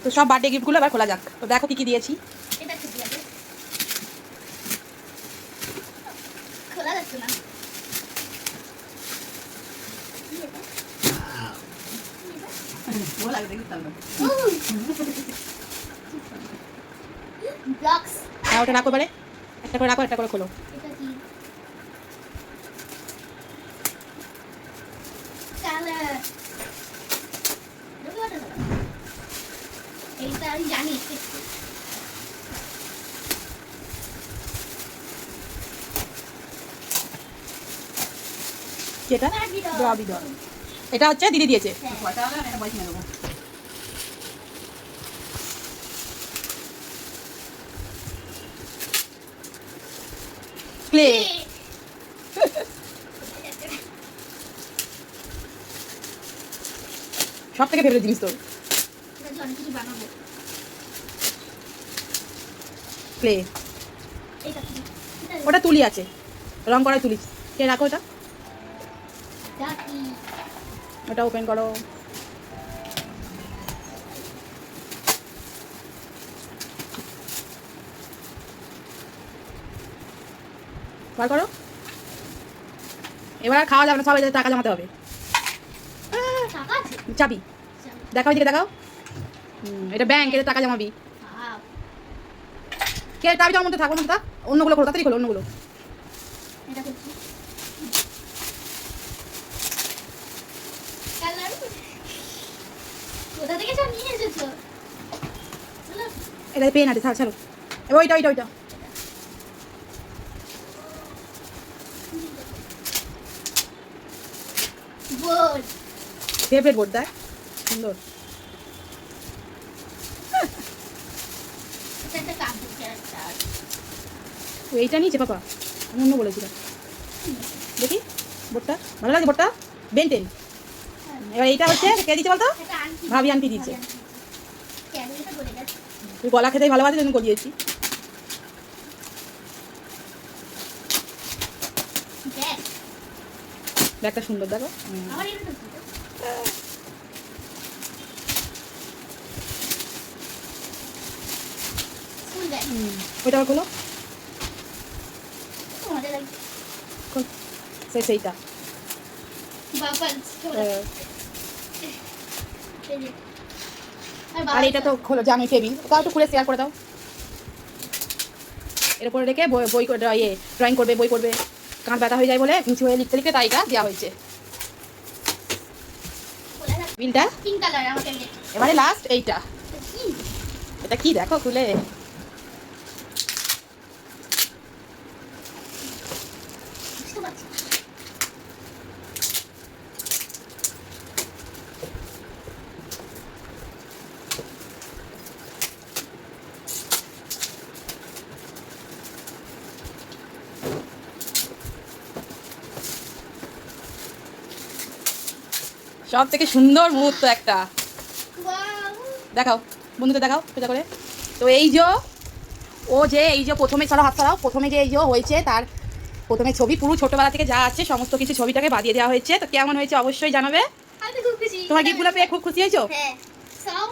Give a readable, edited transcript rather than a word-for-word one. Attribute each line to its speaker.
Speaker 1: তো সব বার্থডে গিফটগুলো এবার খোলা যাক। তো দেখো কি কি দিয়েছি।
Speaker 2: এটা কি দিয়েছে? খোলা যাচ্ছে না। ব্লকস।
Speaker 1: হ্যাঁ ওটা রাখো এবারে, একটা করে রাখো, একটা করে খোলো।
Speaker 2: এটা কি? কালার। এইটা আমি জানি।
Speaker 1: যেটা বাবি ডল, এটা হচ্ছে দিদি দিয়েছে। ক্লে, সব থেকে ফেভারিট জিনিস তোর
Speaker 2: এটা দিয়ে অনেক কিছু বানাবো।
Speaker 1: ক্লে।
Speaker 2: এটা কি?
Speaker 1: ওটা তুলি আছে, রং করাই তুলি। কে রাখো ওটা,
Speaker 2: এটা কি?
Speaker 1: ওটা ওপেন করো। বার করো। এবার আর খাওয়া যাবে না, সবাই টাকা জমাতে হবে।
Speaker 2: টাকা আছে?
Speaker 1: চাবি দেখাও, এদিকে দেখাও। এটা ব্যাংক, এটা টাকা জমাবি।
Speaker 2: বাহ,
Speaker 1: কে চাবি জমার মধ্যে থাকবো না, থাক অন্যগুলো খোলো, তাড়াতাড়ি খোলো অন্যগুলো।
Speaker 2: এটা করছি। কালার কোথা থেকে সব নিয়ে এসেছো? বলো।
Speaker 1: এটা পেন আছে, ছাড়ো ছাড়ো। এবার ওইটা ওইটা ওইটা
Speaker 2: বোর্ড।
Speaker 1: ফেভারিট বোর্ড দেখ, সুন্দর।
Speaker 2: এটা একটা কার্টুন ক্যারেক্টার।
Speaker 1: ও এইটা নিয়েছে পাপা, আমি অন্য বলেছিলাম। দেখি বোর্ডটা ভালো লাগে, বোর্ডটা বেনটেন। এবার এইটা হচ্ছে কে দিচ্ছে বলতো,
Speaker 2: এটা আন্টি।
Speaker 1: ভাবি আন্টি দিচ্ছে।
Speaker 2: কেন এটা বলে দাও?
Speaker 1: তুই গলা খেতেই ভালোবাসে, জন্য করিয়েছি।
Speaker 2: ব্যাগ।
Speaker 1: ব্যাগটা সুন্দর দেখো।
Speaker 2: আমার এটা তো ছিল। School bag.
Speaker 1: ওইটা আবার খোলো,
Speaker 2: মজা লাগছে।
Speaker 1: খোল। সেইটা
Speaker 2: বাবলস।
Speaker 1: আর এটা তো খোলো, জানো টেবিল, তাও একটু খুলে শেয়ার করে দাও। এর উপরে রেখে বই করে ড্রয়িং করবে, বই করবে। কাঁধ ব্যথা হয়ে যায় বলে নিচু হয়ে লিখতে লিখতে তাই এটা দেওয়া হয়েছে বিলটা।
Speaker 2: পিঙ্ক কালার আমাকে
Speaker 1: এবারে লাস্ট এইটা,
Speaker 2: কি?
Speaker 1: এটা কি দেখো খুলে।
Speaker 2: বুঝতে পারছি না।
Speaker 1: সব থেকে সুন্দর মুহূর্ত একটা,
Speaker 2: Wow!
Speaker 1: দেখাও বন্ধুদের দেখাও সোজা করে। তো এই যে ও যে এই যে প্রথমে ছাড়াও হাত ছাড়াও, প্রথমে যে এই যে হয়েছে তার প্রথমে ছবি পুরো ছোটবেলা থেকে যা আছে সমস্ত কিছু ছবিটাকে বাদিয়ে দেওয়া হয়েছে। তো কেমন হয়েছে অবশ্যই জানাবে।
Speaker 2: আমি তো খুব খুশি।
Speaker 1: তোমার গিফটগুলো পেয়ে খুব খুশি হয়েছো?
Speaker 2: হ্যাঁ, সব